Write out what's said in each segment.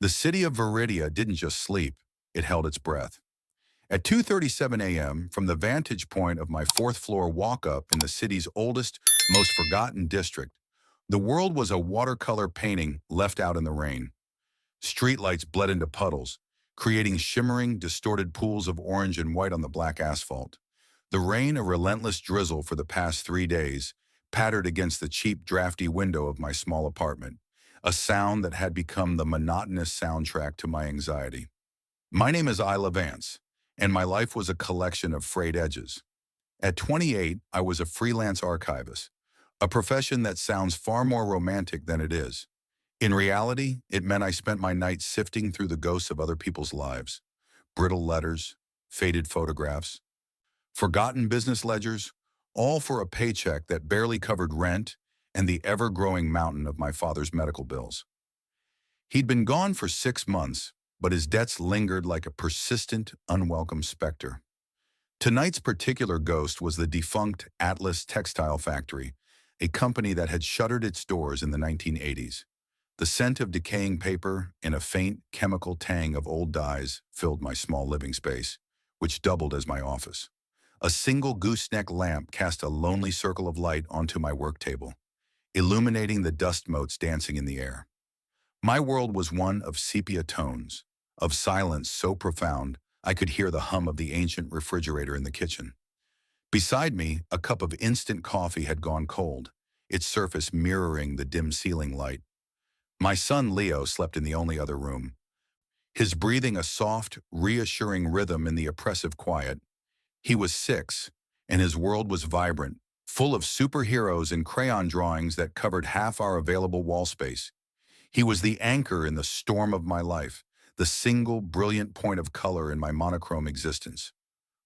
The city of Viridia didn't just sleep, it held its breath. At 2:37 a.m., from the vantage point of my fourth-floor walk-up in the city's oldest, most forgotten district, the world was a watercolor painting left out in the rain. Streetlights bled into puddles, creating shimmering, distorted pools of orange and white on the black asphalt. The rain, a relentless drizzle for the past 3 days, pattered against the cheap, drafty window of my small apartment, a sound that had become the monotonous soundtrack to my anxiety. My name is Isla Vance, and my life was a collection of frayed edges. At 28, I was a freelance archivist, a profession that sounds far more romantic than it is. In reality, it meant I spent my nights sifting through the ghosts of other people's lives, brittle letters, faded photographs, forgotten business ledgers, all for a paycheck that barely covered rent and the ever-growing mountain of my father's medical bills. He'd been gone for 6 months, but his debts lingered like a persistent, unwelcome specter. Tonight's particular ghost was the defunct Atlas Textile Factory, a company that had shuttered its doors in the 1980s. The scent of decaying paper and a faint chemical tang of old dyes filled my small living space, which doubled as my office. A single gooseneck lamp cast a lonely circle of light onto my work table, illuminating the dust motes dancing in the air. My world was one of sepia tones, of silence so profound I could hear the hum of the ancient refrigerator in the kitchen. Beside me, a cup of instant coffee had gone cold, its surface mirroring the dim ceiling light. My son Leo slept in the only other room, his breathing a soft, reassuring rhythm in the oppressive quiet. He was 6, and his world was vibrant, full of superheroes and crayon drawings that covered half our available wall space. He was the anchor in the storm of my life, the single brilliant point of color in my monochrome existence.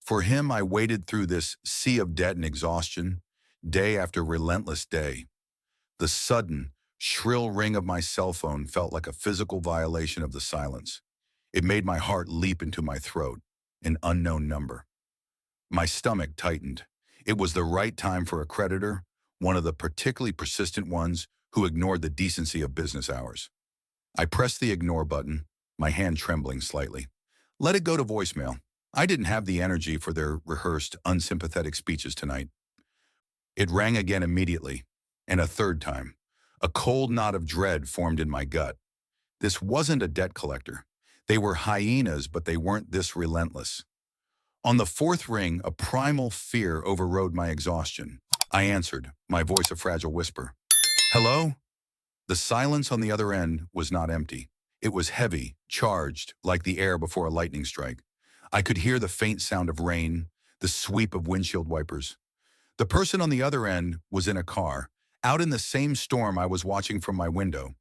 For him, I waded through this sea of debt and exhaustion, day after relentless day. The sudden, shrill ring of my cell phone felt like a physical violation of the silence. It made my heart leap into my throat, an unknown number. My stomach tightened. It was the right time for a creditor, one of the particularly persistent ones who ignored the decency of business hours. I pressed the ignore button, my hand trembling slightly. Let it go to voicemail. I didn't have the energy for their rehearsed, unsympathetic speeches tonight. It rang again immediately, and a third time. A cold knot of dread formed in my gut. This wasn't a debt collector. They were hyenas, but they weren't this relentless. On the fourth ring, a primal fear overrode my exhaustion. I answered, my voice a fragile whisper. Hello? The silence on the other end was not empty. It was heavy, charged, like the air before a lightning strike. I could hear the faint sound of rain, the sweep of windshield wipers. The person on the other end was in a car, out in the same storm I was watching from my window.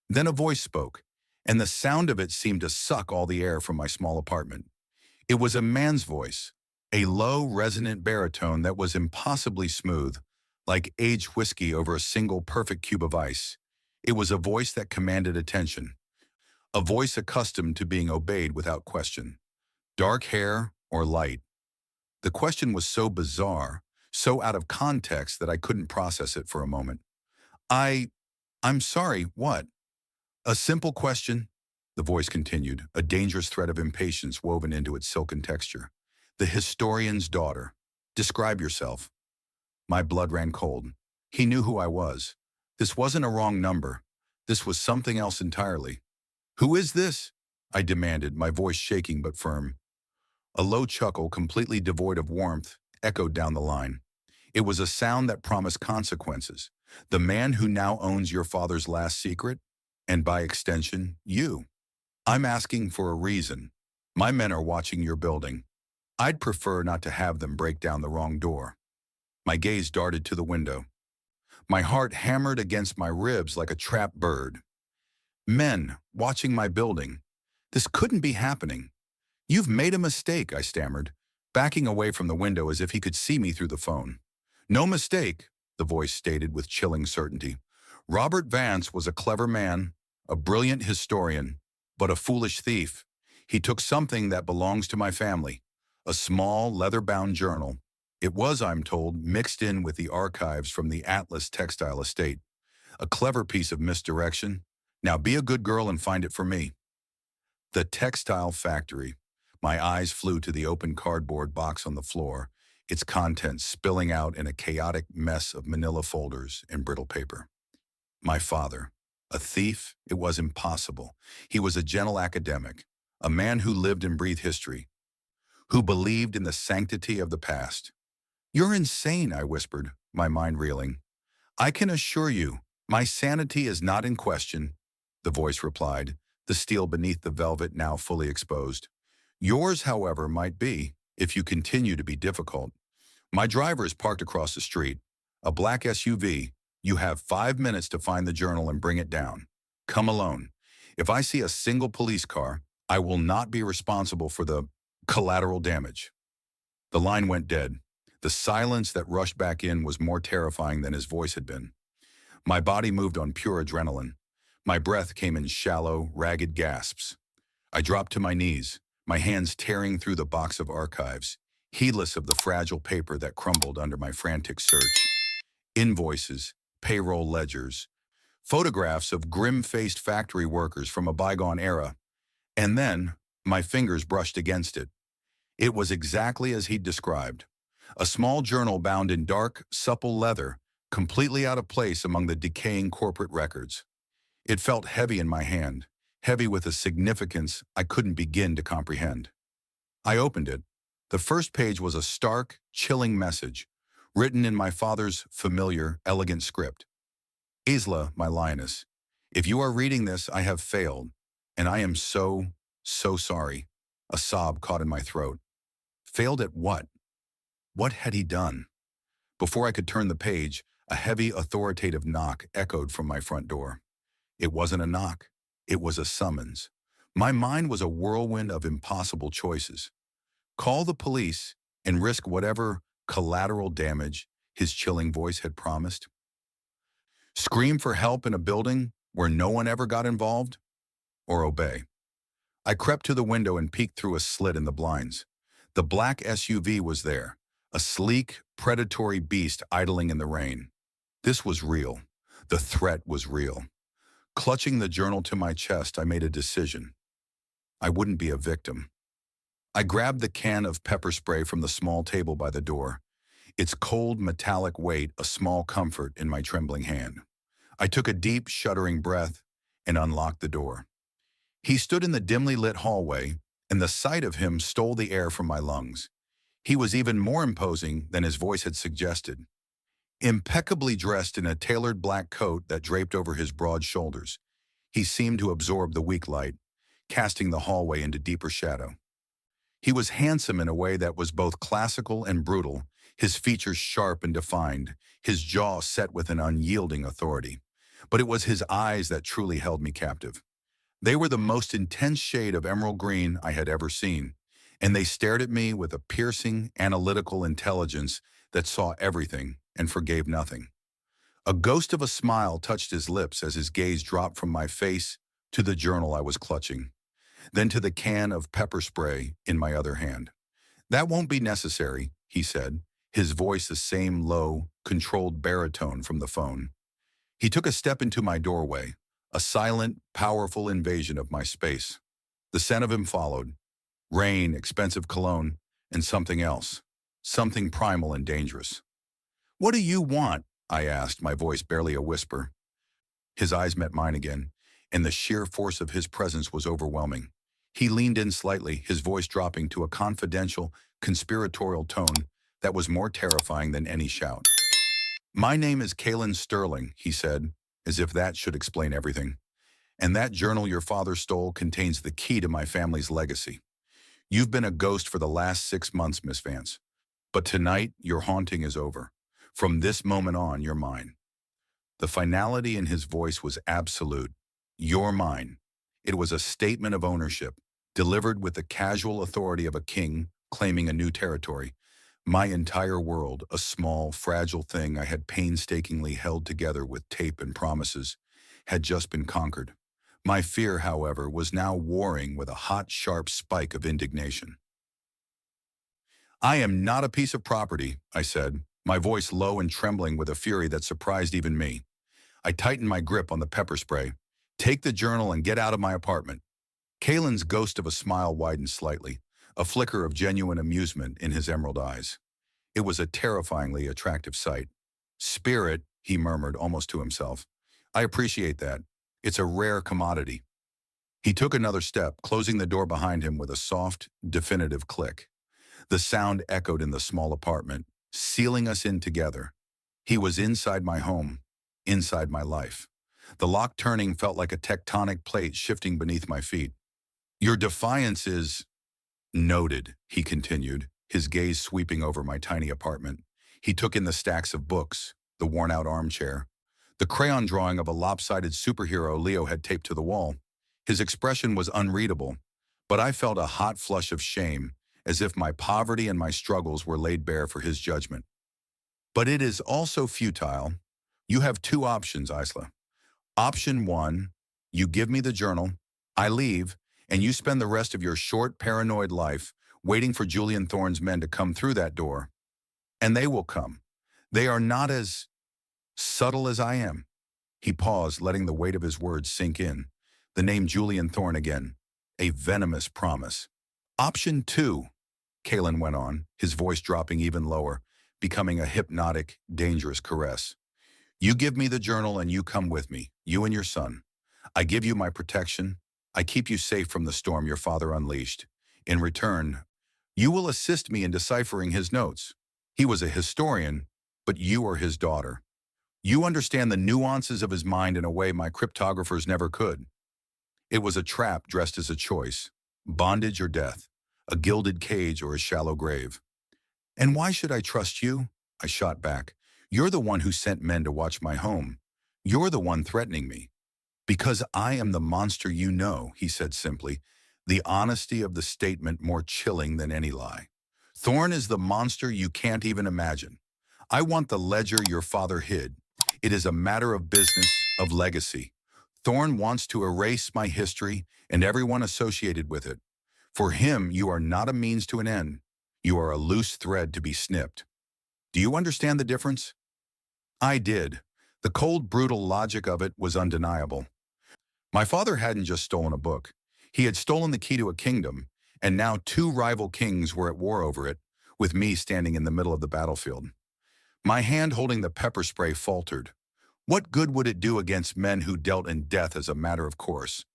Then a voice spoke, and the sound of it seemed to suck all the air from my small apartment. It was a man's voice, a low, resonant baritone that was impossibly smooth, like aged whiskey over a single perfect cube of ice. It was a voice that commanded attention, a voice accustomed to being obeyed without question. Dark hair or light? The question was so bizarre, so out of context that I couldn't process it for a moment. I'm sorry, what? A simple question, the voice continued, a dangerous thread of impatience woven into its silken texture. The historian's daughter. Describe yourself. My blood ran cold. He knew who I was. This wasn't a wrong number. This was something else entirely. Who is this? I demanded, my voice shaking but firm. A low chuckle, completely devoid of warmth, echoed down the line. It was a sound that promised consequences. The man who now owns your father's last secret, and by extension, you. I'm asking for a reason. My men are watching your building. I'd prefer not to have them break down the wrong door. My gaze darted to the window. My heart hammered against my ribs like a trapped bird. Men watching my building. This couldn't be happening. You've made a mistake, I stammered, backing away from the window as if he could see me through the phone. No mistake, the voice stated with chilling certainty. Robert Vance was a clever man, a brilliant historian, but a foolish thief. He took something that belongs to my family, a small leather-bound journal. It was, I'm told, mixed in with the archives from the Atlas Textile Estate. A clever piece of misdirection. Now be a good girl and find it for me. The textile factory. My eyes flew to the open cardboard box on the floor, its contents spilling out in a chaotic mess of manila folders and brittle paper. My father. A thief? It was impossible. He was a gentle academic, a man who lived and breathed history, who believed in the sanctity of the past. "You're insane," I whispered, my mind reeling. "I can assure you, my sanity is not in question," the voice replied, the steel beneath the velvet now fully exposed. "Yours, however, might be, if you continue to be difficult. My driver is parked across the street, a black SUV. You have 5 minutes to find the journal and bring it down. Come alone. If I see a single police car, I will not be responsible for the collateral damage." The line went dead. The silence that rushed back in was more terrifying than his voice had been. My body moved on pure adrenaline. My breath came in shallow, ragged gasps. I dropped to my knees, my hands tearing through the box of archives, heedless of the fragile paper that crumbled under my frantic search. Invoices, payroll ledgers, photographs of grim-faced factory workers from a bygone era. And then, my fingers brushed against it. It was exactly as he'd described. A small journal bound in dark, supple leather, completely out of place among the decaying corporate records. It felt heavy in my hand, heavy with a significance I couldn't begin to comprehend. I opened it. The first page was a stark, chilling message, written in my father's familiar, elegant script. "Isla, my lioness, if you are reading this, I have failed, and I am so, so sorry." A sob caught in my throat. Failed at what? What had he done? Before I could turn the page, a heavy, authoritative knock echoed from my front door. It wasn't a knock. It was a summons. My mind was a whirlwind of impossible choices. Call the police and risk whatever collateral damage his chilling voice had promised. Scream for help in a building where no one ever got involved, or obey. I crept to the window and peeked through a slit in the blinds. The black SUV was there, a sleek, predatory beast idling in the rain. This was real. The threat was real. Clutching the journal to my chest, I made a decision. I wouldn't be a victim. I grabbed the can of pepper spray from the small table by the door, its cold, metallic weight a small comfort in my trembling hand. I took a deep, shuddering breath and unlocked the door. He stood in the dimly lit hallway, and the sight of him stole the air from my lungs. He was even more imposing than his voice had suggested. Impeccably dressed in a tailored black coat that draped over his broad shoulders, he seemed to absorb the weak light, casting the hallway into deeper shadow. He was handsome in a way that was both classical and brutal, his features sharp and defined, his jaw set with an unyielding authority. But it was his eyes that truly held me captive. They were the most intense shade of emerald green I had ever seen, and they stared at me with a piercing, analytical intelligence that saw everything and forgave nothing. A ghost of a smile touched his lips as his gaze dropped from my face to the journal I was clutching, then to the can of pepper spray in my other hand. "That won't be necessary," he said, his voice the same low, controlled baritone from the phone. He took a step into my doorway, a silent, powerful invasion of my space. The scent of him followed. Rain, expensive cologne, and something else. Something primal and dangerous. "What do you want?" I asked, my voice barely a whisper. His eyes met mine again, and the sheer force of his presence was overwhelming. He leaned in slightly, his voice dropping to a confidential, conspiratorial tone that was more terrifying than any shout. "My name is Kaelen Sterling," he said, as if that should explain everything. "And that journal your father stole contains the key to my family's legacy. You've been a ghost for the last 6 months, Miss Vance. But tonight, your haunting is over. From this moment on, you're mine." The finality in his voice was absolute. "You're mine." It was a statement of ownership, delivered with the casual authority of a king claiming a new territory. My entire world, a small, fragile thing I had painstakingly held together with tape and promises, had just been conquered. My fear, however, was now warring with a hot, sharp spike of indignation. "I am not a piece of property," I said, my voice low and trembling with a fury that surprised even me. I tightened my grip on the pepper spray. "Take the journal and get out of my apartment." Kaelin's ghost of a smile widened slightly, a flicker of genuine amusement in his emerald eyes. It was a terrifyingly attractive sight. Spirit, he murmured almost to himself. I appreciate that. It's a rare commodity. He took another step, closing the door behind him with a soft, definitive click. The sound echoed in the small apartment, sealing us in together. He was inside my home, inside my life. The lock turning felt like a tectonic plate shifting beneath my feet. Your defiance is noted, he continued, his gaze sweeping over my tiny apartment. He took in the stacks of books, the worn-out armchair, the crayon drawing of a lopsided superhero Leo had taped to the wall. His expression was unreadable, but I felt a hot flush of shame, as if my poverty and my struggles were laid bare for his judgment. But it is also futile. You have two options, Isla. Option one, you give me the journal, I leave, and you spend the rest of your short, paranoid life waiting for Julian Thorne's men to come through that door. And they will come. They are not as subtle as I am. He paused, letting the weight of his words sink in. The name Julian Thorne again. A venomous promise. Option two, Kaelen went on, his voice dropping even lower, becoming a hypnotic, dangerous caress. You give me the journal and you come with me, you and your son. I give you my protection. I keep you safe from the storm your father unleashed. In return, you will assist me in deciphering his notes. He was a historian, but you are his daughter. You understand the nuances of his mind in a way my cryptographers never could. It was a trap dressed as a choice, bondage or death, a gilded cage or a shallow grave. And why should I trust you? I shot back. You're the one who sent men to watch my home. You're the one threatening me. Because I am the monster you know, he said simply, the honesty of the statement more chilling than any lie. Thorne is the monster you can't even imagine. I want the ledger your father hid. It is a matter of business, of legacy. Thorne wants to erase my history and everyone associated with it. For him, you are not a means to an end. You are a loose thread to be snipped. Do you understand the difference? I did. The cold, brutal logic of it was undeniable. My father hadn't just stolen a book. He had stolen the key to a kingdom, and now two rival kings were at war over it, with me standing in the middle of the battlefield. My hand holding the pepper spray faltered. What good would it do against men who dealt in death as a matter of course?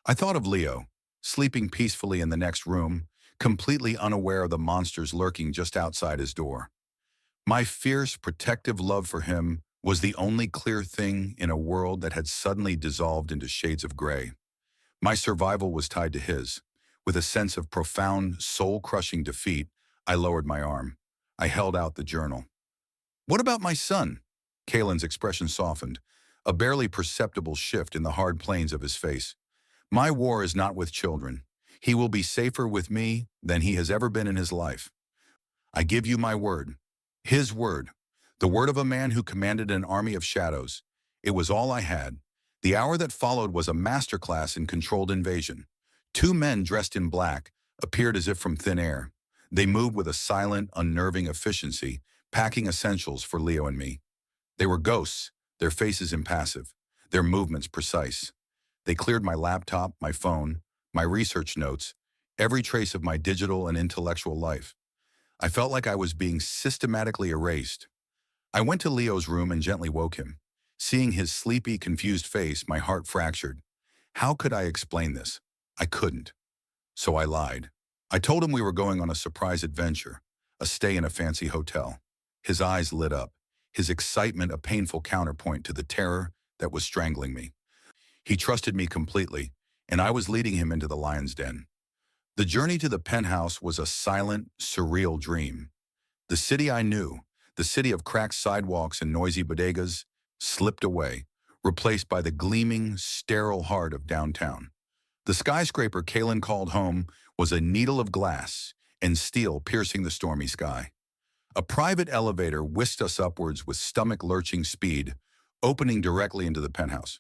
I thought of Leo, sleeping peacefully in the next room, completely unaware of the monsters lurking just outside his door. My fierce, protective love for him was the only clear thing in a world that had suddenly dissolved into shades of gray. My survival was tied to his. With a sense of profound, soul-crushing defeat, I lowered my arm. I held out the journal. What about my son? Kaelin's expression softened, a barely perceptible shift in the hard planes of his face. My war is not with children. He will be safer with me than he has ever been in his life. I give you my word. His word. The word of a man who commanded an army of shadows. It was all I had. The hour that followed was a masterclass in controlled invasion. Two men dressed in black appeared as if from thin air. They moved with a silent, unnerving efficiency, packing essentials for Leo and me. They were ghosts, their faces impassive, their movements precise. They cleared my laptop, my phone, my research notes, every trace of my digital and intellectual life. I felt like I was being systematically erased. I went to Leo's room and gently woke him. Seeing his sleepy, confused face, my heart fractured. How could I explain this? I couldn't. So I lied. I told him we were going on a surprise adventure, a stay in a fancy hotel. His eyes lit up, his excitement a painful counterpoint to the terror that was strangling me. He trusted me completely, and I was leading him into the lion's den. The journey to the penthouse was a silent, surreal dream. The city I knew, the city of cracked sidewalks and noisy bodegas, slipped away, replaced by the gleaming, sterile heart of downtown. The skyscraper Kaelen called home was a needle of glass and steel piercing the stormy sky. A private elevator whisked us upwards with stomach-lurching speed, opening directly into the penthouse.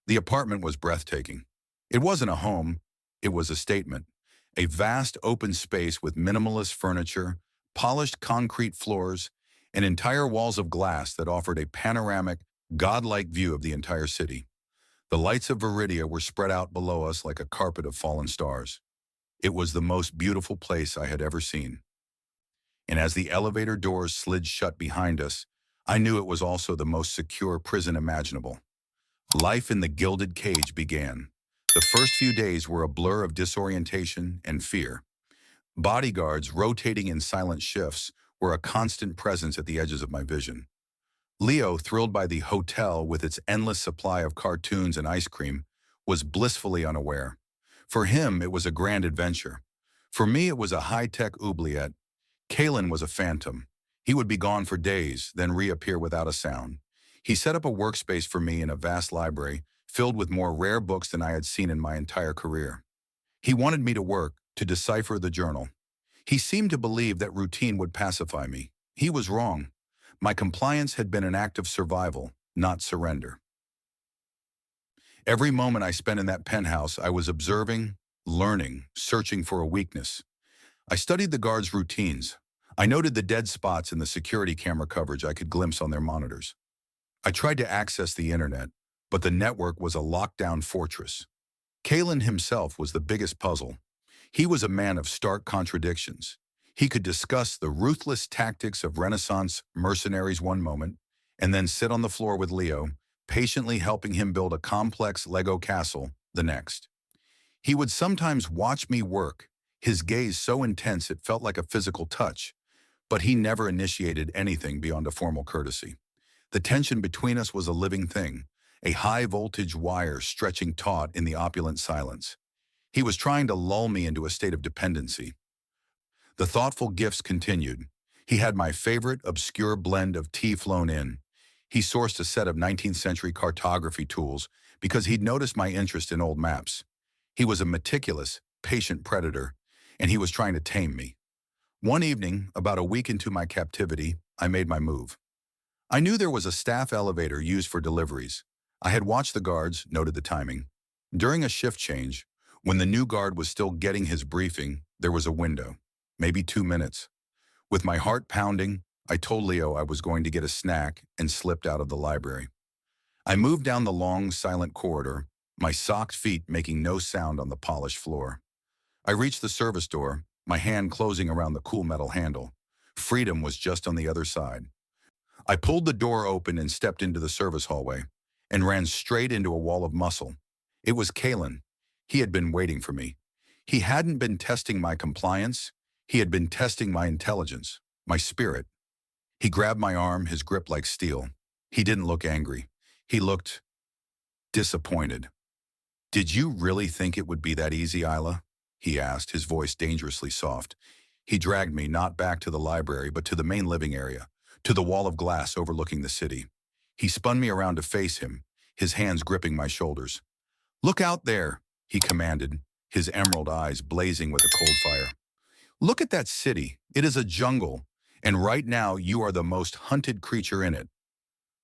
The apartment was breathtaking. It wasn't a home, it was a statement. A vast open space with minimalist furniture, polished concrete floors, and entire walls of glass that offered a panoramic, godlike view of the entire city. The lights of Viridia were spread out below us like a carpet of fallen stars. It was the most beautiful place I had ever seen. And as the elevator doors slid shut behind us, I knew it was also the most secure prison imaginable. Life in the gilded cage began. The first few days were a blur of disorientation and fear. Bodyguards rotating in silent shifts were a constant presence at the edges of my vision. Leo, thrilled by the hotel with its endless supply of cartoons and ice cream, was blissfully unaware. For him, it was a grand adventure. For me, it was a high-tech oubliette. Kaelen was a phantom. He would be gone for days, then reappear without a sound. He set up a workspace for me in a vast library, filled with more rare books than I had seen in my entire career. He wanted me to work, to decipher the journal. He seemed to believe that routine would pacify me. He was wrong. My compliance had been an act of survival, not surrender. Every moment I spent in that penthouse, I was observing, learning, searching for a weakness. I studied the guards' routines. I noted the dead spots in the security camera coverage I could glimpse on their monitors. I tried to access the internet, but the network was a lockdown fortress. Kaelen himself was the biggest puzzle. He was a man of stark contradictions. He could discuss the ruthless tactics of Renaissance mercenaries one moment, and then sit on the floor with Leo, patiently helping him build a complex Lego castle the next. He would sometimes watch me work, his gaze so intense it felt like a physical touch, but he never initiated anything beyond a formal courtesy. The tension between us was a living thing, a high-voltage wire stretching taut in the opulent silence. He was trying to lull me into a state of dependency. The thoughtful gifts continued. He had my favorite obscure blend of tea flown in. He sourced a set of 19th century cartography tools because he'd noticed my interest in old maps. He was a meticulous, patient predator, and he was trying to tame me. One evening, about a week into my captivity, I made my move. I knew there was a staff elevator used for deliveries. I had watched the guards, noted the timing. During a shift change, when the new guard was still getting his briefing, there was a window, maybe 2 minutes. With my heart pounding, I told Leo I was going to get a snack and slipped out of the library. I moved down the long, silent corridor, my socked feet making no sound on the polished floor. I reached the service door, my hand closing around the cool metal handle. Freedom was just on the other side. I pulled the door open and stepped into the service hallway, and ran straight into a wall of muscle. It was Kaelen. He had been waiting for me. He hadn't been testing my compliance. He had been testing my intelligence, my spirit. He grabbed my arm, his grip like steel. He didn't look angry. He looked disappointed. "Did you really think it would be that easy, Isla?" he asked, his voice dangerously soft. He dragged me not back to the library, but to the main living area, to the wall of glass overlooking the city. He spun me around to face him, his hands gripping my shoulders. "Look out there," he commanded, his emerald eyes blazing with a cold fire. "Look at that city. It is a jungle, and right now you are the most hunted creature in it.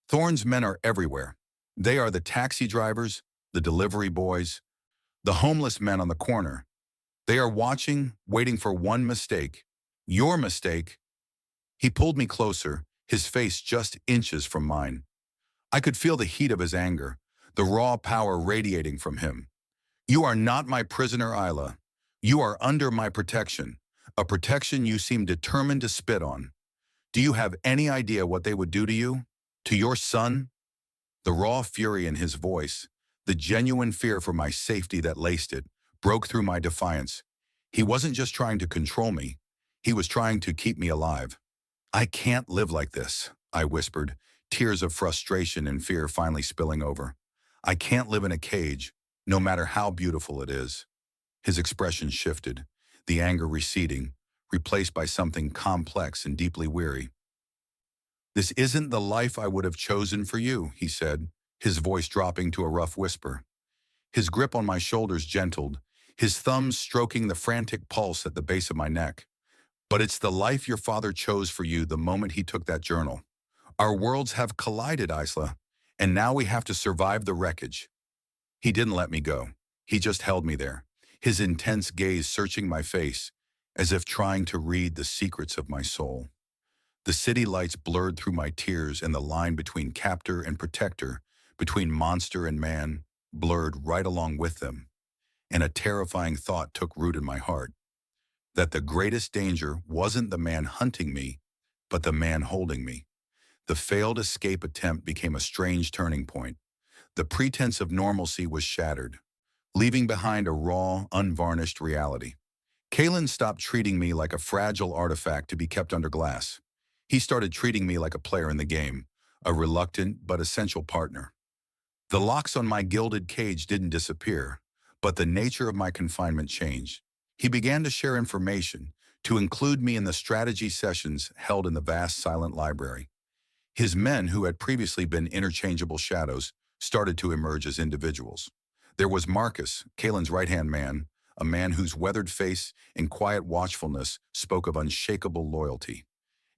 Thorne's men are everywhere. They are the taxi drivers, the delivery boys, the homeless men on the corner. They are watching, waiting for one mistake. Your mistake." He pulled me closer, his face just inches from mine. I could feel the heat of his anger, the raw power radiating from him. "You are not my prisoner, Isla. You are under my protection, a protection you seem determined to spit on. Do you have any idea what they would do to you? To your son?" The raw fury in his voice, the genuine fear for my safety that laced it, broke through my defiance. He wasn't just trying to control me. He was trying to keep me alive. "I can't live like this," I whispered, tears of frustration and fear finally spilling over. "I can't live in a cage, no matter how beautiful it is." His expression shifted, the anger receding, replaced by something complex and deeply weary. "This isn't the life I would have chosen for you," he said, his voice dropping to a rough whisper. His grip on my shoulders gentled, his thumbs stroking the frantic pulse at the base of my neck. "But it's the life your father chose for you the moment he took that journal. Our worlds have collided, Isla, and now we have to survive the wreckage." He didn't let me go. He just held me there, his intense gaze searching my face, as if trying to read the secrets of my soul. The city lights blurred through my tears, and the line between captor and protector, between monster and man, blurred right along with them, and a terrifying thought took root in my heart, that the greatest danger wasn't the man hunting me, but the man holding me. The failed escape attempt became a strange turning point. The pretense of normalcy was shattered, leaving behind a raw, unvarnished reality. Kaelen stopped treating me like a fragile artifact to be kept under glass. He started treating me like a player in the game, a reluctant but essential partner. The locks on my gilded cage didn't disappear, but the nature of my confinement changed. He began to share information, to include me in the strategy sessions held in the vast silent library. His men, who had previously been interchangeable shadows, started to emerge as individuals. There was Marcus, Kaelen's right-hand man, a man whose weathered face and quiet watchfulness spoke of unshakable loyalty.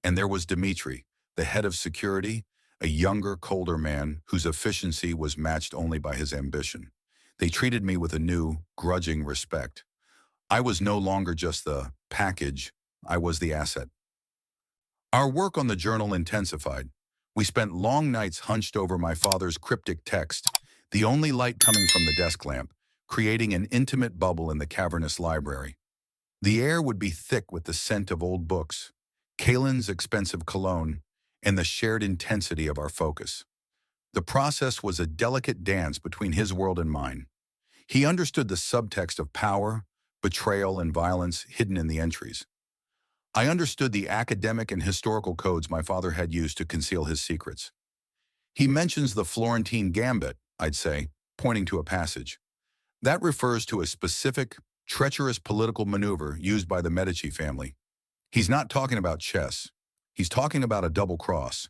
And there was Dmitri, the head of security, a younger, colder man whose efficiency was matched only by his ambition. They treated me with a new, grudging respect. I was no longer just the package, I was the asset. Our work on the journal intensified. We spent long nights hunched over my father's cryptic text, the only light coming from the desk lamp, creating an intimate bubble in the cavernous library. The air would be thick with the scent of old books, Kaelen's expensive cologne, and the shared intensity of our focus. The process was a delicate dance between his world and mine. He understood the subtext of power, betrayal, and violence hidden in the entries. I understood the academic and historical codes my father had used to conceal his secrets. He mentions the Florentine Gambit, I'd say, pointing to a passage. That refers to a specific, treacherous political maneuver used by the Medici family. He's not talking about chess. He's talking about a double cross.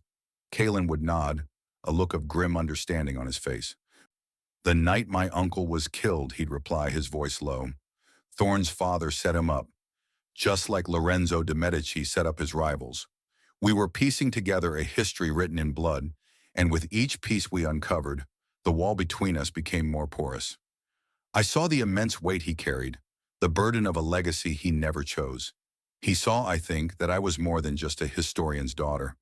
Kaelen would nod, a look of grim understanding on his face. The night my uncle was killed, he'd reply, his voice low. Thorne's father set him up, just like Lorenzo de' Medici set up his rivals. We were piecing together a history written in blood, and with each piece we uncovered, the wall between us became more porous. I saw the immense weight he carried, the burden of a legacy he never chose. He saw, I think, that I was more than just a historian's daughter.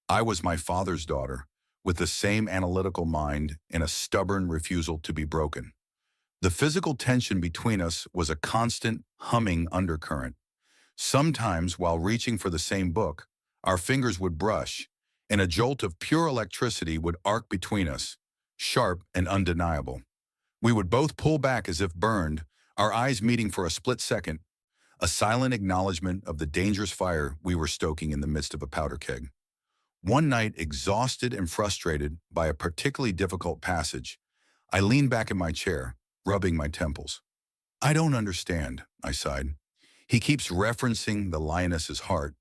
I was my father's daughter, with the same analytical mind and a stubborn refusal to be broken. The physical tension between us was a constant, humming undercurrent. Sometimes, while reaching for the same book, our fingers would brush, and a jolt of pure electricity would arc between us, sharp and undeniable. We would both pull back as if burned, our eyes meeting for a split second, a silent acknowledgement of the dangerous fire we were stoking in the midst of a powder keg. One night, exhausted and frustrated by a particularly difficult passage, I leaned back in my chair, rubbing my temples. I don't understand, I sighed. He keeps referencing the lioness's heart.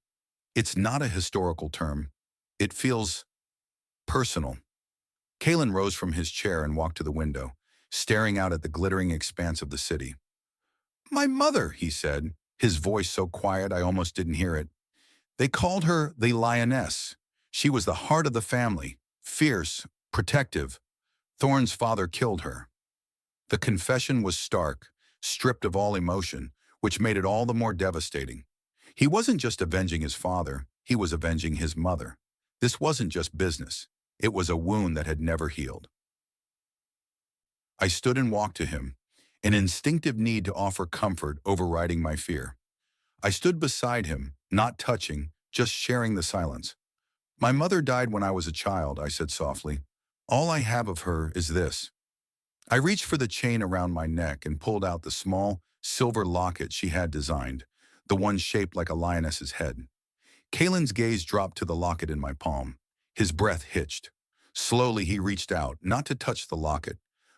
It's not a historical term. It feels personal. Kaelen rose from his chair and walked to the window, staring out at the glittering expanse of the city. My mother, he said, his voice so quiet I almost didn't hear it. They called her the lioness. She was the heart of the family, fierce, protective. Thorne's father killed her. The confession was stark, stripped of all emotion, which made it all the more devastating. He wasn't just avenging his father, he was avenging his mother. This wasn't just business. It was a wound that had never healed. I stood and walked to him, an instinctive need to offer comfort overriding my fear. I stood beside him, not touching, just sharing the silence. My mother died when I was a child, I said softly. All I have of her is this. I reached for the chain around my neck and pulled out the small, silver locket she had designed, the one shaped like a lioness's head. Kaelen's gaze dropped to the locket in my palm. His breath hitched. Slowly he reached out, not to touch the locket,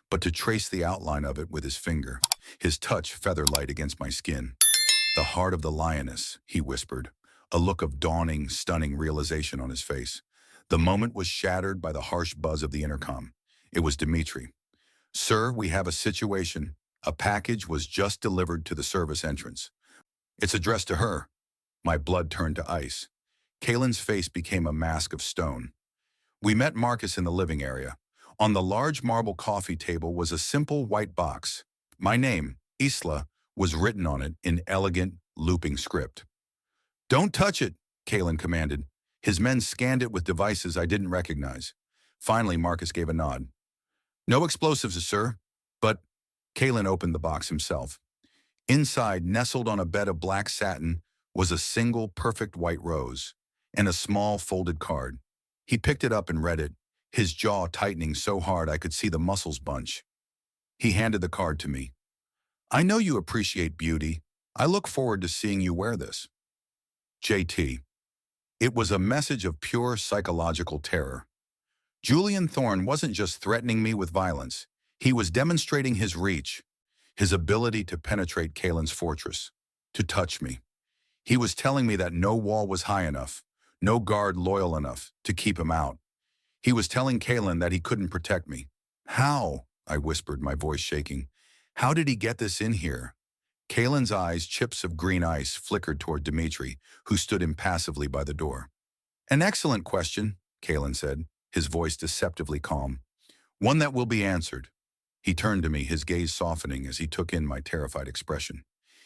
but to trace the outline of it with his finger, his touch feather-light against my skin. The heart of the lioness, he whispered, a look of dawning, stunning realization on his face. The moment was shattered by the harsh buzz of the intercom. It was Dmitri. Sir, we have a situation. A package was just delivered to the service entrance. It's addressed to her. My blood turned to ice. Kaelen's face became a mask of stone. We met Marcus in the living area. On the large marble coffee table was a simple white box. My name, Isla, was written on it in elegant, looping script. Don't touch it, Kaelen commanded. His men scanned it with devices I didn't recognize. Finally, Marcus gave a nod. No explosives, sir. But Kaelen opened the box himself. Inside, nestled on a bed of black satin, was a single perfect white rose and a small folded card. He picked it up and read it, his jaw tightening so hard I could see the muscles bunch. He handed the card to me. I know you appreciate beauty. I look forward to seeing you wear this. JT. It was a message of pure psychological terror. Julian Thorne wasn't just threatening me with violence. He was demonstrating his reach, his ability to penetrate Kaelen's fortress, to touch me. He was telling me that no wall was high enough, no guard loyal enough to keep him out. He was telling Kaelen that he couldn't protect me. How? I whispered, my voice shaking. How did he get this in here? Kaelen's eyes, chips of green ice, flickered toward Dmitri, who stood impassively by the door. An excellent question, Kaelen said, his voice deceptively calm. One that will be answered. He turned to me, his gaze softening as he took in my terrified expression.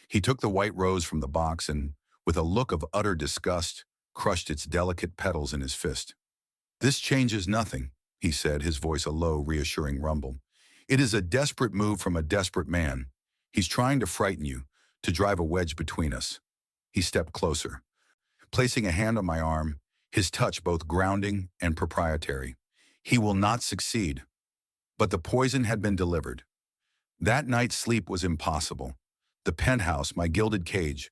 He took the white rose from the box and, with a look of utter disgust, crushed its delicate petals in his fist. This changes nothing, he said, his voice a low, reassuring rumble. It is a desperate move from a desperate man. He's trying to frighten you, to drive a wedge between us. He stepped closer, placing a hand on my arm, his touch both grounding and proprietary. He will not succeed. But the poison had been delivered. That night's sleep was impossible. The penthouse, my gilded cage,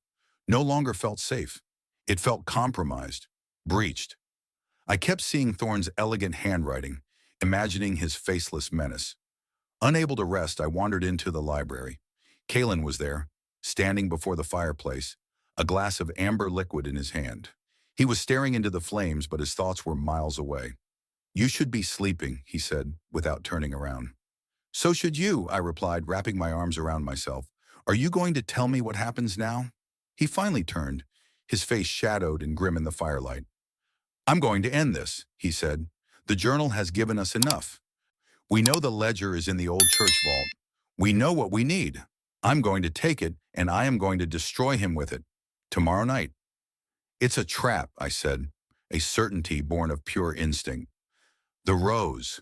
no longer felt safe. It felt compromised, breached. I kept seeing Thorne's elegant handwriting, imagining his faceless menace. Unable to rest, I wandered into the library. Kaelen was there, standing before the fireplace, a glass of amber liquid in his hand. He was staring into the flames, but his thoughts were miles away. You should be sleeping, he said, without turning around. So should you, I replied, wrapping my arms around myself. Are you going to tell me what happens now? He finally turned, his face shadowed and grim in the firelight. I'm going to end this, he said. The journal has given us enough. We know the ledger is in the old church vault. We know what we need. I'm going to take it, and I am going to destroy him with it. Tomorrow night. It's a trap, I said, a certainty born of pure instinct. The rose.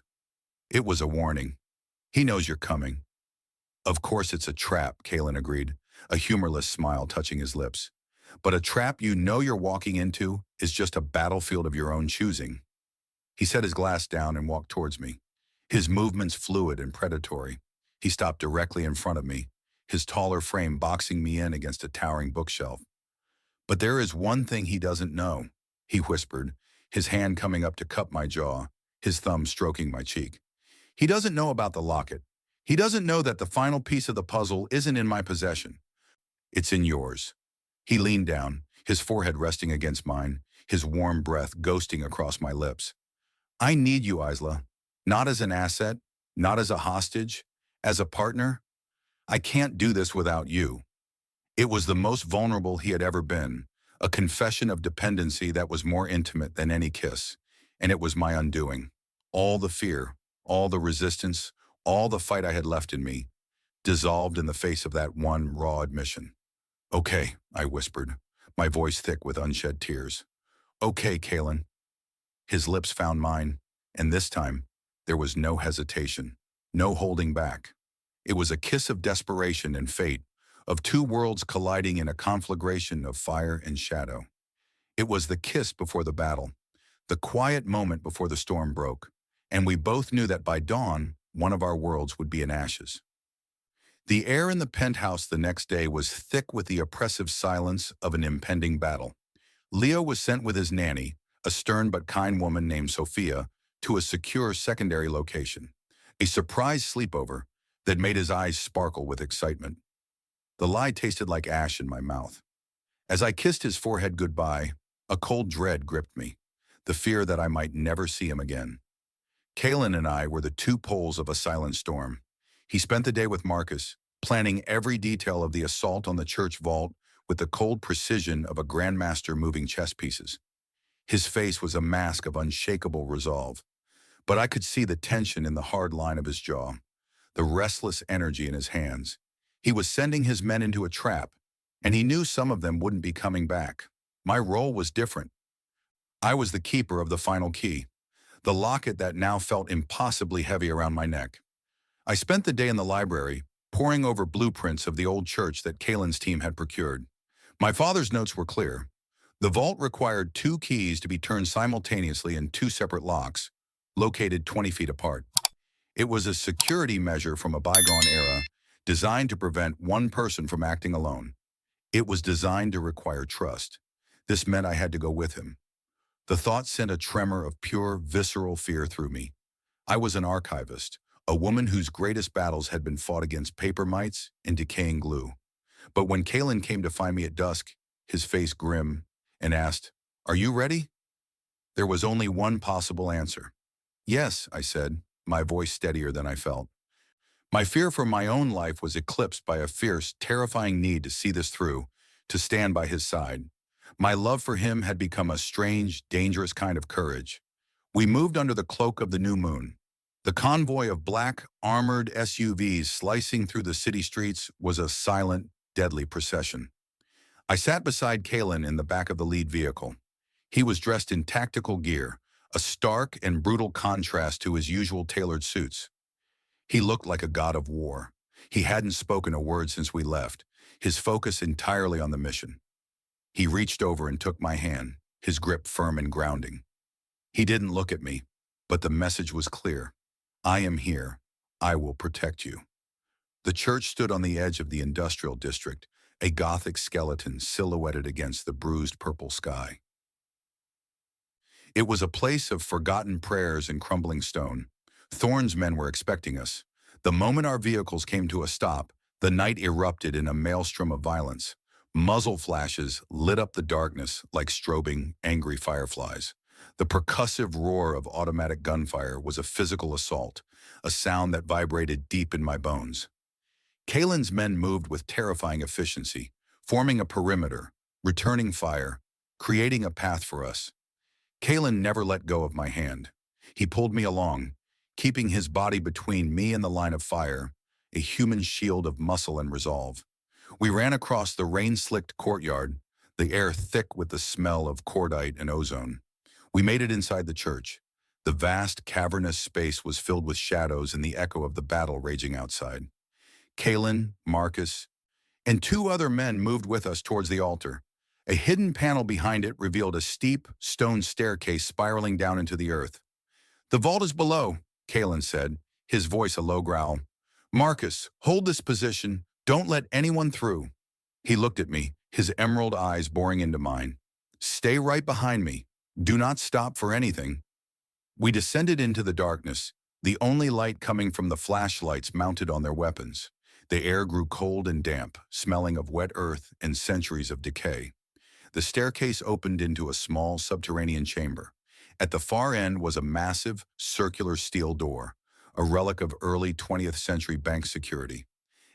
It was a warning. He knows you're coming. Of course it's a trap, Kaelen agreed, a humorless smile touching his lips. But a trap you know you're walking into is just a battlefield of your own choosing. He set his glass down and walked towards me, his movements fluid and predatory. He stopped directly in front of me, his taller frame boxing me in against a towering bookshelf. But there is one thing he doesn't know, he whispered, his hand coming up to cup my jaw, his thumb stroking my cheek. He doesn't know about the locket. He doesn't know that the final piece of the puzzle isn't in my possession. It's in yours. He leaned down, his forehead resting against mine, his warm breath ghosting across my lips. I need you, Isla. Not as an asset, not as a hostage, as a partner. I can't do this without you. It was the most vulnerable he had ever been, a confession of dependency that was more intimate than any kiss, and it was my undoing. All the fear, all the resistance, all the fight I had left in me, dissolved in the face of that one raw admission. Okay, I whispered, my voice thick with unshed tears. Okay, Kaelen. His lips found mine, and this time, there was no hesitation, no holding back. It was a kiss of desperation and fate, of two worlds colliding in a conflagration of fire and shadow. It was the kiss before the battle, the quiet moment before the storm broke, and we both knew that by dawn, one of our worlds would be in ashes. The air in the penthouse the next day was thick with the oppressive silence of an impending battle. Leo was sent with his nanny, a stern but kind woman named Sophia, to a secure secondary location, a surprise sleepover that made his eyes sparkle with excitement. The lie tasted like ash in my mouth. As I kissed his forehead goodbye, a cold dread gripped me, the fear that I might never see him again. Kaelen and I were the two poles of a silent storm. He spent the day with Marcus, planning every detail of the assault on the church vault with the cold precision of a grandmaster moving chess pieces. His face was a mask of unshakable resolve, but I could see the tension in the hard line of his jaw, the restless energy in his hands. He was sending his men into a trap, and he knew some of them wouldn't be coming back. My role was different. I was the keeper of the final key, the locket that now felt impossibly heavy around my neck. I spent the day in the library, poring over blueprints of the old church that Kaelen's team had procured. My father's notes were clear. The vault required two keys to be turned simultaneously in two separate locks, located 20 feet apart. It was a security measure from a bygone era, designed to prevent one person from acting alone. It was designed to require trust. This meant I had to go with him. The thought sent a tremor of pure, visceral fear through me. I was an archivist, a woman whose greatest battles had been fought against paper mites and decaying glue. But when Kaelen came to find me at dusk, his face grim, and asked, "Are you ready?" There was only one possible answer. "Yes," I said, my voice steadier than I felt. My fear for my own life was eclipsed by a fierce, terrifying need to see this through, to stand by his side. My love for him had become a strange, dangerous kind of courage. We moved under the cloak of the new moon. The convoy of black, armored SUVs slicing through the city streets was a silent, deadly procession. I sat beside Kaelen in the back of the lead vehicle. He was dressed in tactical gear, a stark and brutal contrast to his usual tailored suits. He looked like a god of war. He hadn't spoken a word since we left, his focus entirely on the mission. He reached over and took my hand, his grip firm and grounding. He didn't look at me, but the message was clear. I am here. I will protect you. The church stood on the edge of the industrial district, a Gothic skeleton silhouetted against the bruised purple sky. It was a place of forgotten prayers and crumbling stone. Thorne's men were expecting us. The moment our vehicles came to a stop, the night erupted in a maelstrom of violence. Muzzle flashes lit up the darkness like strobing, angry fireflies. The percussive roar of automatic gunfire was a physical assault, a sound that vibrated deep in my bones. Kaelen's men moved with terrifying efficiency, forming a perimeter, returning fire, creating a path for us. Kaelen never let go of my hand. He pulled me along, keeping his body between me and the line of fire, a human shield of muscle and resolve. We ran across the rain-slicked courtyard, the air thick with the smell of cordite and ozone. We made it inside the church. The vast, cavernous space was filled with shadows and the echo of the battle raging outside. Kaelen, Marcus, and two other men moved with us towards the altar. A hidden panel behind it revealed a steep, stone staircase spiraling down into the earth. "The vault is below," Kaelen said, his voice a low growl. "Marcus, hold this position. Don't let anyone through." He looked at me, his emerald eyes boring into mine. "Stay right behind me. Do not stop for anything." We descended into the darkness, the only light coming from the flashlights mounted on their weapons. The air grew cold and damp, smelling of wet earth and centuries of decay. The staircase opened into a small subterranean chamber. At the far end was a massive, circular steel door, a relic of early 20th century bank security.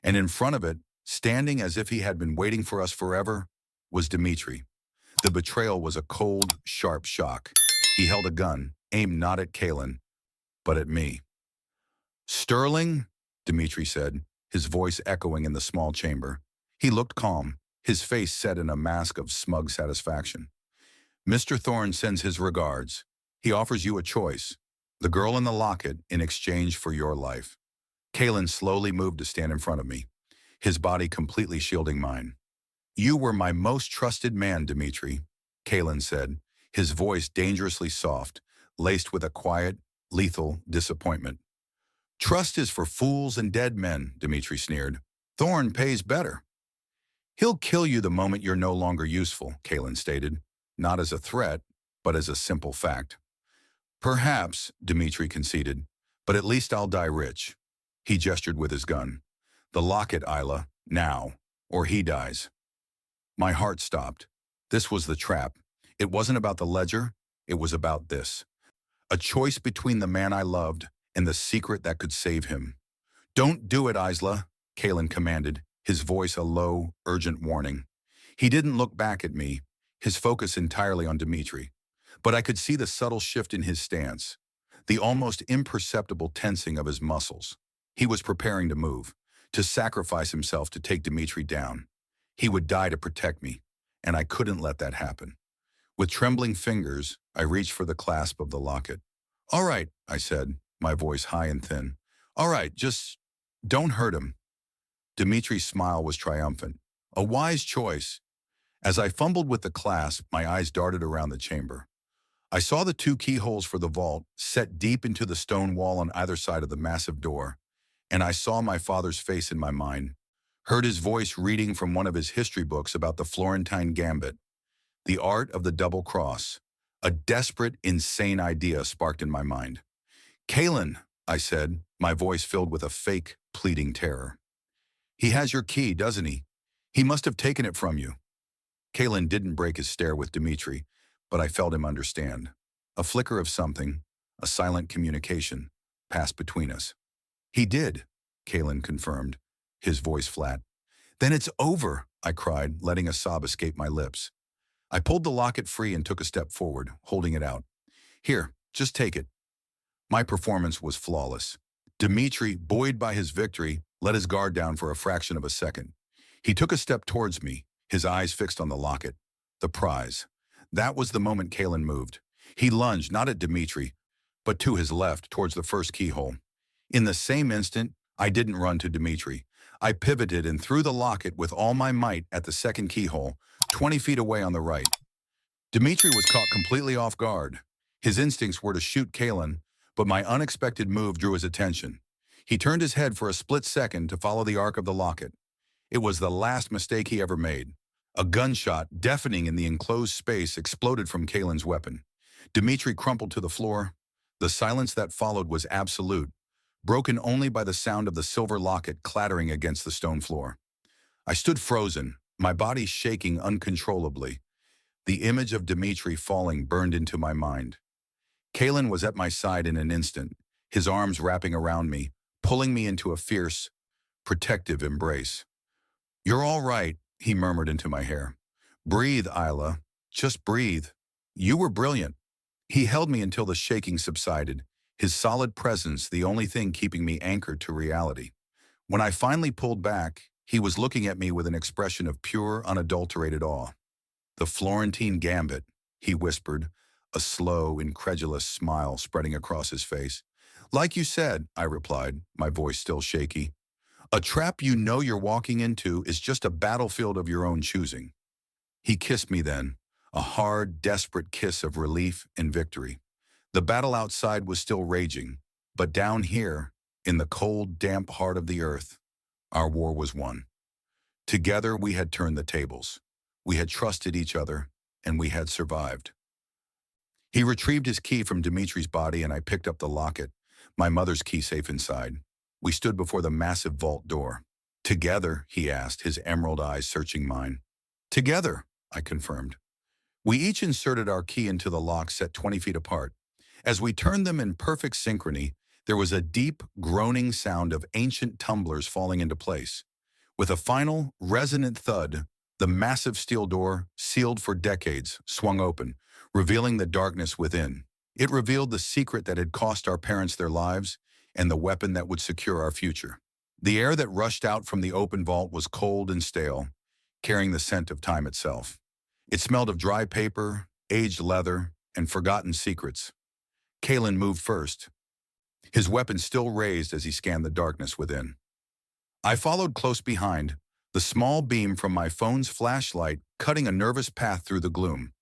And in front of it, standing as if he had been waiting for us forever, was Dmitri. The betrayal was a cold, sharp shock. He held a gun, aimed not at Kaelen, but at me. "Sterling," Dmitri said, his voice echoing in the small chamber. He looked calm, his face set in a mask of smug satisfaction. "Mr. Thorne sends his regards. He offers you a choice, the girl in the locket in exchange for your life." Kaelen slowly moved to stand in front of me, his body completely shielding mine. "You were my most trusted man, Dmitri," Kaelen said, his voice dangerously soft, laced with a quiet, lethal disappointment. "Trust is for fools and dead men," Dmitri sneered. "Thorne pays better." "He'll kill you the moment you're no longer useful," Kaelen stated, not as a threat, but as a simple fact. "Perhaps," Dmitri conceded, "but at least I'll die rich." He gestured with his gun. "The locket, Isla, now, or he dies." My heart stopped. This was the trap. It wasn't about the ledger, it was about this. A choice between the man I loved and the secret that could save him. "Don't do it, Isla," Kaelen commanded, his voice a low, urgent warning. He didn't look back at me, his focus entirely on Dmitri. But I could see the subtle shift in his stance, the almost imperceptible tensing of his muscles. He was preparing to move, to sacrifice himself to take Dmitri down. He would die to protect me, and I couldn't let that happen. With trembling fingers, I reached for the clasp of the locket. "All right," I said, my voice high and thin. "All right, just Don't hurt him. Dimitri's smile was triumphant. A wise choice. As I fumbled with the clasp, my eyes darted around the chamber. I saw the two keyholes for the vault set deep into the stone wall on either side of the massive door, and I saw my father's face in my mind, heard his voice reading from one of his history books about the Florentine Gambit, the art of the double cross. A desperate, insane idea sparked in my mind. "Kaelen," I said, my voice filled with a fake, pleading terror. "He has your key, doesn't he? He must have taken it from you." Kaelen didn't break his stare with Dimitri, but I felt him understand. A flicker of something, a silent communication, passed between us. "He did," Kaelen confirmed, his voice flat. "Then it's over," I cried, letting a sob escape my lips. I pulled the locket free and took a step forward, holding it out. "Here, just take it." My performance was flawless. Dimitri, buoyed by his victory, let his guard down for a fraction of a second. He took a step towards me, his eyes fixed on the locket. The prize. That was the moment Kaelen moved. He lunged, not at Dimitri, but to his left, towards the first keyhole. In the same instant, I didn't run to Dimitri. I pivoted and threw the locket with all my might at the second keyhole, 20 feet away on the right. Dimitri was caught completely off guard. His instincts were to shoot Kaelen, but my unexpected move drew his attention. He turned his head for a split second to follow the arc of the locket. It was the last mistake he ever made. A gunshot, deafening in the enclosed space, exploded from Kaelen's weapon. Dimitri crumpled to the floor. The silence that followed was absolute, broken only by the sound of the silver locket clattering against the stone floor. I stood frozen, my body shaking uncontrollably. The image of Dimitri falling burned into my mind. Kaelen was at my side in an instant, his arms wrapping around me, pulling me into a fierce, protective embrace. "You're all right," he murmured into my hair. "Breathe, Isla. Just breathe. You were brilliant." He held me until the shaking subsided, his solid presence the only thing keeping me anchored to reality. When I finally pulled back, he was looking at me with an expression of pure, unadulterated awe. "The Florentine Gambit," he whispered, a slow, incredulous smile spreading across his face. "Like you said," I replied, my voice still shaky. "A trap you know you're walking into is just a battlefield of your own choosing." He kissed me then, a hard, desperate kiss of relief and victory. The battle outside was still raging, but down here, in the cold, damp heart of the earth, our war was won. Together we had turned the tables. We had trusted each other, and we had survived. He retrieved his key from Dimitri's body, and I picked up the locket, my mother's key safe inside. We stood before the massive vault door. "Together?" he asked, his emerald eyes searching mine. "Together," I confirmed. We each inserted our key into the lock set 20 feet apart. As we turned them in perfect synchrony, there was a deep, groaning sound of ancient tumblers falling into place. With a final, resonant thud, the massive steel door, sealed for decades, swung open, revealing the darkness within. It revealed the secret that had cost our parents their lives and the weapon that would secure our future. The air that rushed out from the open vault was cold and stale, carrying the scent of time itself. It smelled of dry paper, aged leather, and forgotten secrets. Kaelen moved first, his weapon still raised as he scanned the darkness within. I followed close behind, the small beam from my phone's flashlight cutting a nervous path through the gloom.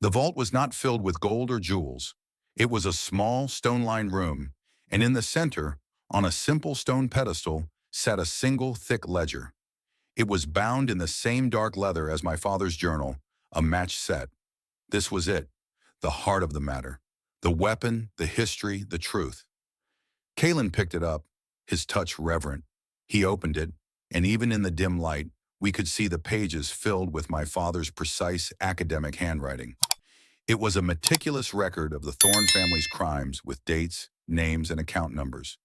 The vault was not filled with gold or jewels. It was a small, stone-lined room, and in the center, on a simple stone pedestal, sat a single thick ledger. It was bound in the same dark leather as my father's journal, a matched set. This was it, the heart of the matter. The weapon, the history, the truth. Kaelen picked it up, his touch reverent. He opened it, and even in the dim light, we could see the pages filled with my father's precise academic handwriting. It was a meticulous record of the Thorne family's crimes with dates, names, and account numbers.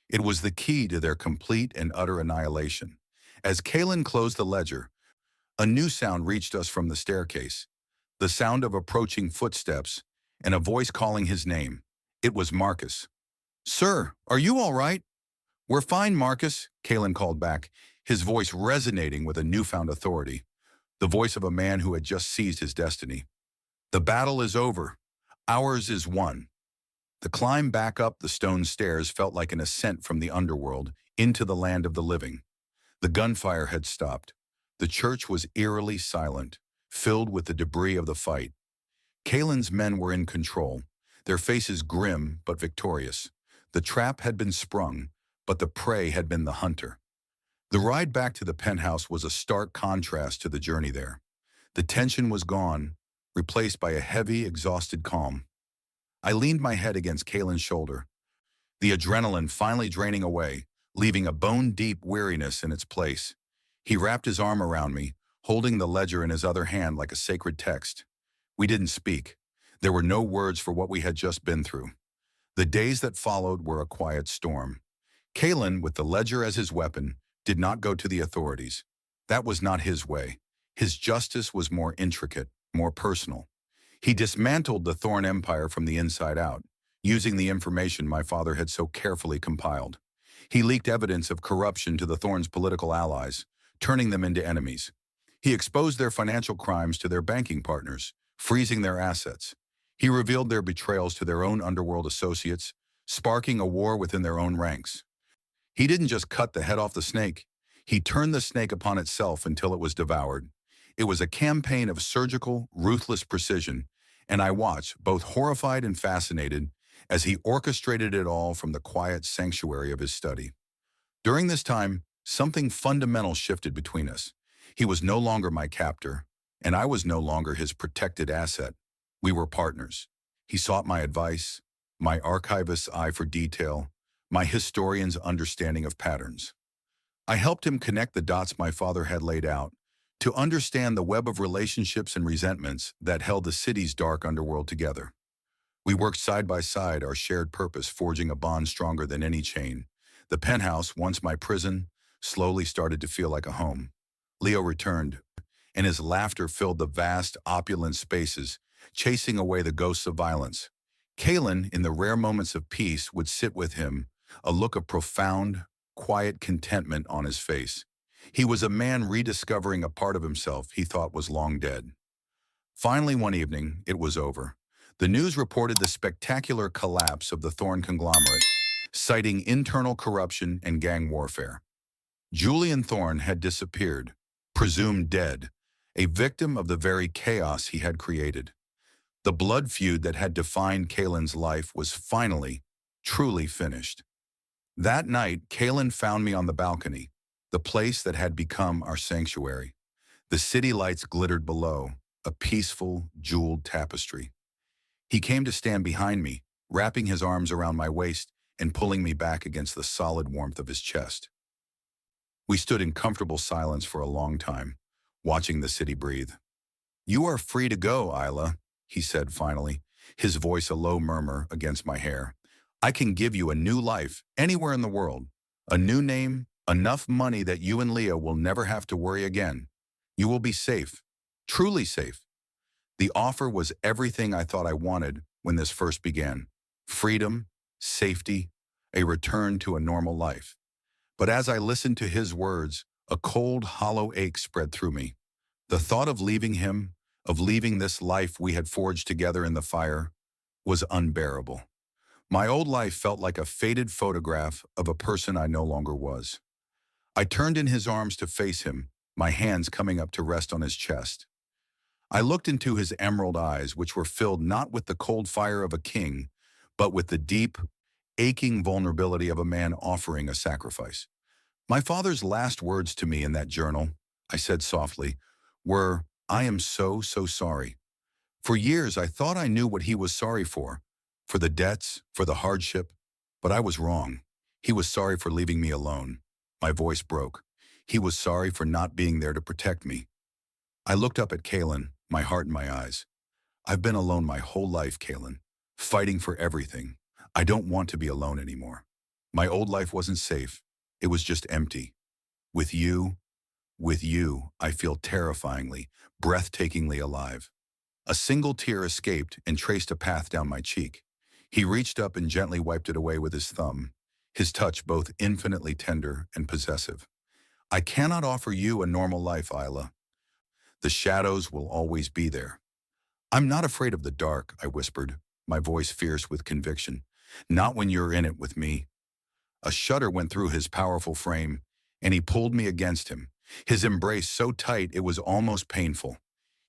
It was the key to their complete and utter annihilation. As Kaelen closed the ledger, a new sound reached us from the staircase, the sound of approaching footsteps and a voice calling his name. It was Marcus. "Sir, are you all right?" "We're fine, Marcus," Kaelen called back, his voice resonating with a newfound authority, the voice of a man who had just seized his destiny. "The battle is over. Ours is won." The climb back up the stone stairs felt like an ascent from the underworld into the land of the living. The gunfire had stopped. The church was eerily silent, filled with the debris of the fight. Kaelen's men were in control, their faces grim but victorious. The trap had been sprung, but the prey had been the hunter. The ride back to the penthouse was a stark contrast to the journey there. The tension was gone, replaced by a heavy, exhausted calm. I leaned my head against Kaelen's shoulder, the adrenaline finally draining away, leaving a bone-deep weariness in its place. He wrapped his arm around me, holding the ledger in his other hand like a sacred text. We didn't speak. There were no words for what we had just been through. The days that followed were a quiet storm. Kaelen, with the ledger as his weapon, did not go to the authorities. That was not his way. His justice was more intricate, more personal. He dismantled the Thorn Empire from the inside out, using the information my father had so carefully compiled. He leaked evidence of corruption to the Thorn's political allies, turning them into enemies. He exposed their financial crimes to their banking partners, freezing their assets. He revealed their betrayals to their own underworld associates, sparking a war within their own ranks. He didn't just cut the head off the snake. He turned the snake upon itself until it was devoured. It was a campaign of surgical, ruthless precision, and I watched, both horrified and fascinated, as he orchestrated it all from the quiet sanctuary of his study. During this time, something fundamental shifted between us. He was no longer my captor, and I was no longer his protected asset. We were partners. He sought my advice, my archivist's eye for detail, my historian's understanding of patterns. I helped him connect the dots my father had laid out, to understand the web of relationships and resentments that held the city's dark underworld together. We worked side by side, our shared purpose forging a bond stronger than any chain. The penthouse, once my prison, slowly started to feel like a home. Leo returned, and his laughter filled the vast, opulent spaces, chasing away the ghosts of violence. Kaelen, in the rare moments of peace, would sit with him, a look of profound, quiet contentment on his face. He was a man rediscovering a part of himself he thought was long dead. Finally, one evening, it was over. The news reported the spectacular collapse of the Thorn conglomerate, citing internal corruption and gang warfare. Julian Thorn had disappeared, presumed dead, a victim of the very chaos he had created. The blood feud that had defined Kaelen's life was finally, truly finished. That night, Kaelen found me on the balcony, the place that had become our sanctuary. The city lights glittered below, a peaceful, jeweled tapestry. He came to stand behind me, wrapping his arms around my waist and pulling me back against the solid warmth of his chest. We stood in comfortable silence for a long time, watching the city breathe. "You are free to go, Isla," he said finally, his voice a low murmur against my hair. "I can give you a new life, anywhere in the world. A new name, enough money that you and Leah will never have to worry again. You will be safe, truly safe." The offer was everything I thought I wanted when this first began. Freedom, safety, a return to a normal life. But as I listened to his words, a cold, hollow ache spread through me. The thought of leaving him, of leaving this life we had forged together in the fire, was unbearable. My old life felt like a faded photograph of a person I no longer was. I turned in his arms to face him, my hands coming up to rest on his chest. I looked into his emerald eyes, which were filled not with the cold fire of a king, but with the deep, aching vulnerability of a man offering a sacrifice. "My father's last words to me in that journal," I said softly, were, "I am so, so sorry. For years I thought I knew what he was sorry for the debts, for the hardship, but I was wrong. He was sorry for leaving me alone." My voice broke. He was sorry for not being there to protect me. I looked up at Kaelen, my heart in my eyes. "I've been alone my whole life, Kaelen, fighting for everything. I don't want to be alone anymore. My old life wasn't safe. It was just empty. With you, I feel terrifyingly, breathtakingly alive." A single tear escaped and traced a path down my cheek. He reached up and gently wiped it away with his thumb, his touch both infinitely tender and possessive. "I cannot offer you a normal life, Isla. The shadows will always be there." "I'm not afraid of the dark," I whispered, my voice fierce with conviction. Not when you're in it with me. A shudder went through his powerful frame, and he pulled me against him, his embrace so tight it was almost painful.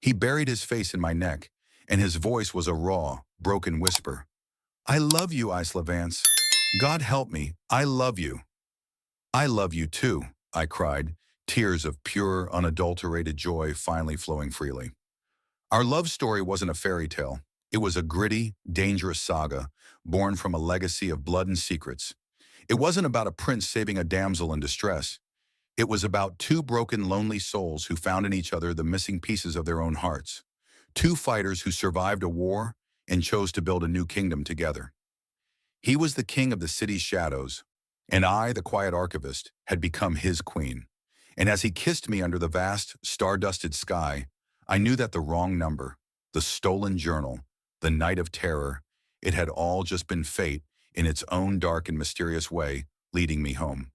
He buried his face in my neck, and his voice was a raw, broken whisper. I love you, Isla Vance. God help me, I love you. I love you too, I cried, tears of pure, unadulterated joy finally flowing freely. Our love story wasn't a fairy tale. It was a gritty, dangerous saga, born from a legacy of blood and secrets. It wasn't about a prince saving a damsel in distress. It was about two broken, lonely souls who found in each other the missing pieces of their own hearts. Two fighters who survived a war and chose to build a new kingdom together. He was the king of the city's shadows, and I, the quiet archivist, had become his queen. And as he kissed me under the vast, star-dusted sky, I knew that the wrong number, the stolen journal, the night of terror, it had all just been fate in its own dark and mysterious way, leading me home.